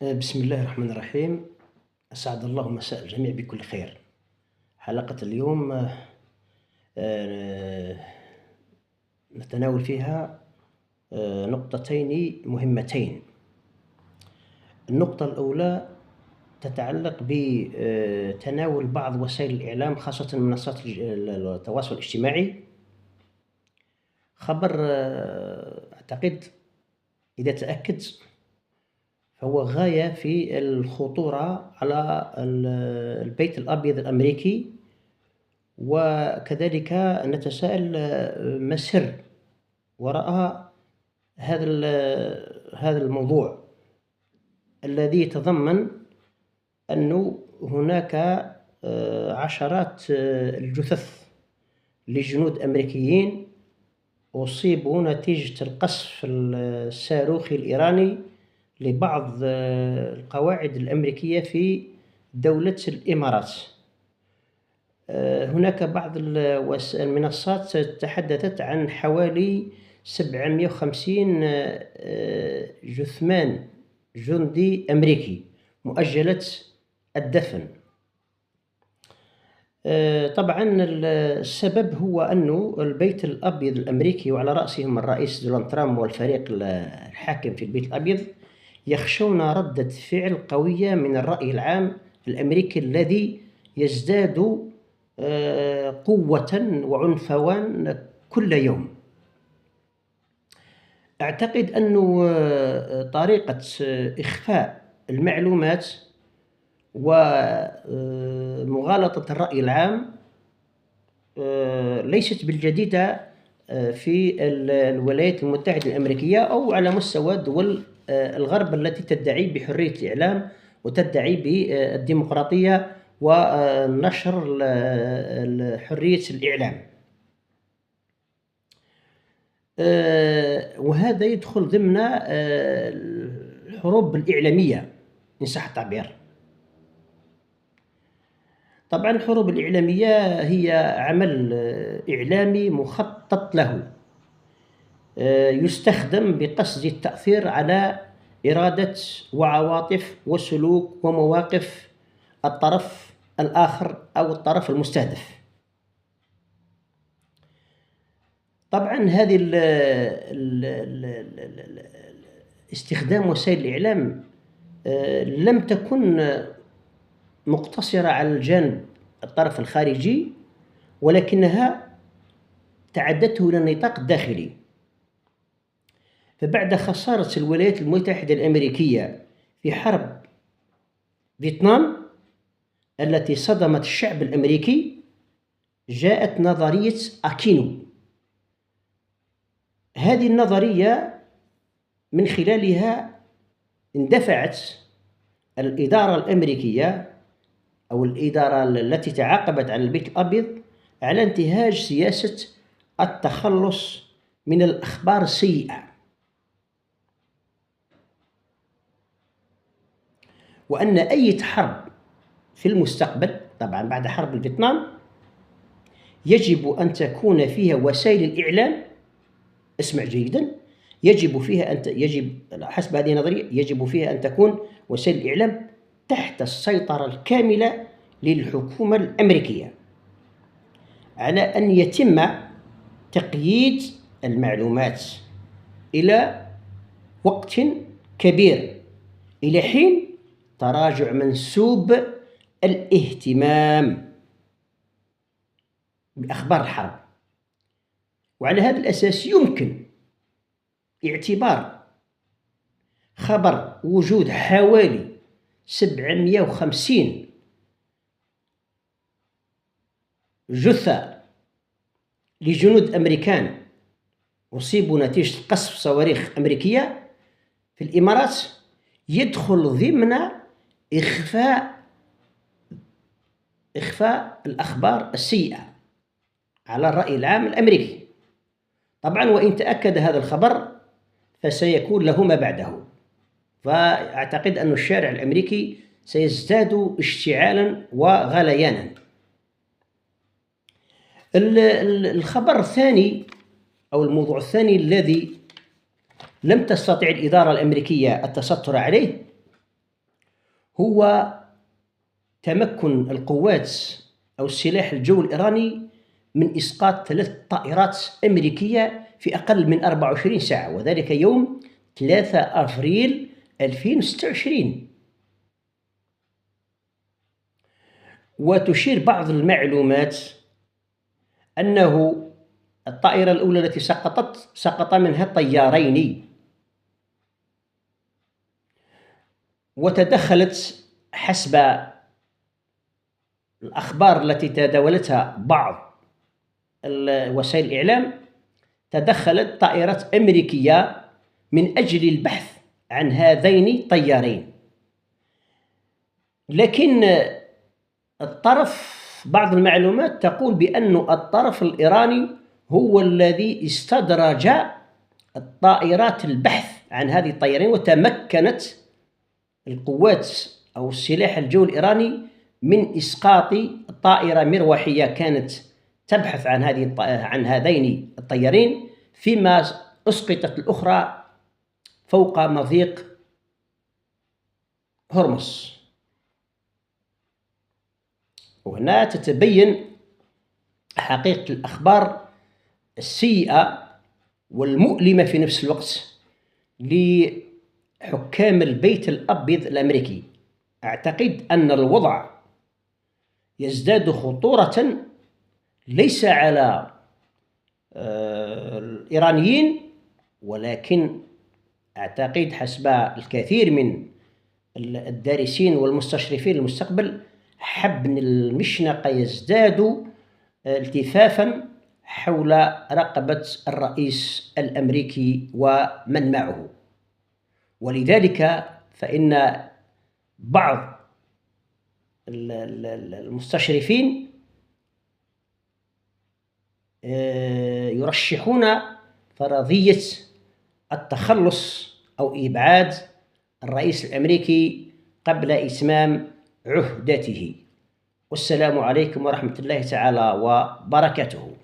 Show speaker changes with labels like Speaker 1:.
Speaker 1: بسم الله الرحمن الرحيم. أسعد الله مساء الجميع بكل خير. حلقة اليوم آه، نتناول فيها نقطتين مهمتين. النقطة الأولى تتعلق بتناول بعض وسائل الإعلام خاصة منصات التواصل الاجتماعي خبر أعتقد إذا تأكد فهو غاية في الخطورة على البيت الأبيض الأمريكي، وكذلك نتساءل ما السر وراء هذا الموضوع الذي يتضمن أنه هناك عشرات الجثث لجنود أمريكيين أصيبوا نتيجة القصف الصاروخي الإيراني لبعض القواعد الأمريكية في دولة الإمارات. هناك بعض المنصات تحدثت عن حوالي 750 جثمان جندي أمريكي مؤجلة الدفن. طبعا السبب هو أن البيت الأبيض الأمريكي وعلى رأسهم الرئيس دونالد ترامب والفريق الحاكم في البيت الأبيض يخشون ردة فعل قوية من الرأي العام الأمريكي الذي يزداد قوة وعنفوان كل يوم. أعتقد أن طريقة إخفاء المعلومات ومغالطة الرأي العام ليست بالجديدة في الولايات المتحدة الأمريكية أو على مستوى دول الغرب التي تدعي بحرية الإعلام وتدعي بالديمقراطية ونشر حرية الإعلام. وهذا يدخل ضمن الحروب الإعلامية إن صح التعبير. طبعا الحروب الإعلامية هي عمل إعلامي مخطط له يستخدم بقصد التأثير على إرادة وعواطف وسلوك ومواقف الطرف الآخر أو الطرف المستهدف. طبعا هذه استخدام وسائل الإعلام لم تكن مقتصرة على الجانب الطرف الخارجي، ولكنها تعدته إلى النطاق الداخلي. فبعد خسارة الولايات المتحدة الأمريكية في حرب فيتنام التي صدمت الشعب الأمريكي جاءت نظرية أكينو. هذه النظرية من خلالها اندفعت الإدارة الأمريكية أو الإدارة التي تعاقبت على البيت الأبيض على انتهاج سياسة التخلص من الأخبار السيئة، وأن أي حرب في المستقبل طبعا بعد حرب الفيتنام يجب أن تكون فيها وسائل الإعلام، اسمع جيدا، يجب حسب هذه النظرية يجب فيها أن تكون وسائل الإعلام تحت السيطرة الكاملة للحكومة الأمريكية، على أن يتم تقييد المعلومات إلى وقت كبير إلى حين تراجع منسوب الاهتمام بأخبار الحرب. وعلى هذا الأساس يمكن اعتبار خبر وجود حوالي 750 جثة لجنود أمريكان أصيبوا نتيجة قصف صواريخ أمريكية في الإمارات يدخل ضمن إخفاء الأخبار السيئة على الرأي العام الأمريكي. طبعا وإن تأكد هذا الخبر فسيكون له ما بعده، فأعتقد أن الشارع الأمريكي سيزداد اشتعالا وغليانا. الخبر الثاني أو الموضوع الثاني الذي لم تستطع الإدارة الأمريكية التستر عليه هو تمكن القوات أو السلاح الجوي الإيراني من إسقاط 3 طائرات أمريكية في أقل من 24 ساعة، وذلك يوم 3 أفريل 2026. وتشير بعض المعلومات أنه الطائرة الأولى التي سقط منها طيارين، وتدخلت حسب الأخبار التي تداولتها بعض وسائل الإعلام، تدخلت طائرة أمريكية من أجل البحث عن هذين الطيارين. لكن بعض المعلومات تقول بأن الطرف الإيراني هو الذي استدرج الطائرات البحث عن هذه الطيارين، وتمكنت القوات أو السلاح الجوي الإيراني من إسقاط طائرة مروحية كانت تبحث عن هذين الطيارين، فيما أسقطت الأخرى فوق مضيق هرمز. وهنا تتبين حقيقة الأخبار السيئة والمؤلمة في نفس الوقت لحكام البيت الأبيض الأمريكي. أعتقد أن الوضع يزداد خطورة ليس على الإيرانيين، ولكن أعتقد حسب الكثير من الدارسين والمستشرفين للمستقبل حبل المشنقة يزداد التفافا حول رقبة الرئيس الأمريكي ومن معه. ولذلك فإن بعض المستشرفين يرشحون فرضية التخلص أو إبعاد الرئيس الأمريكي قبل إتمام عهدته. والسلام عليكم ورحمة الله تعالى وبركاته.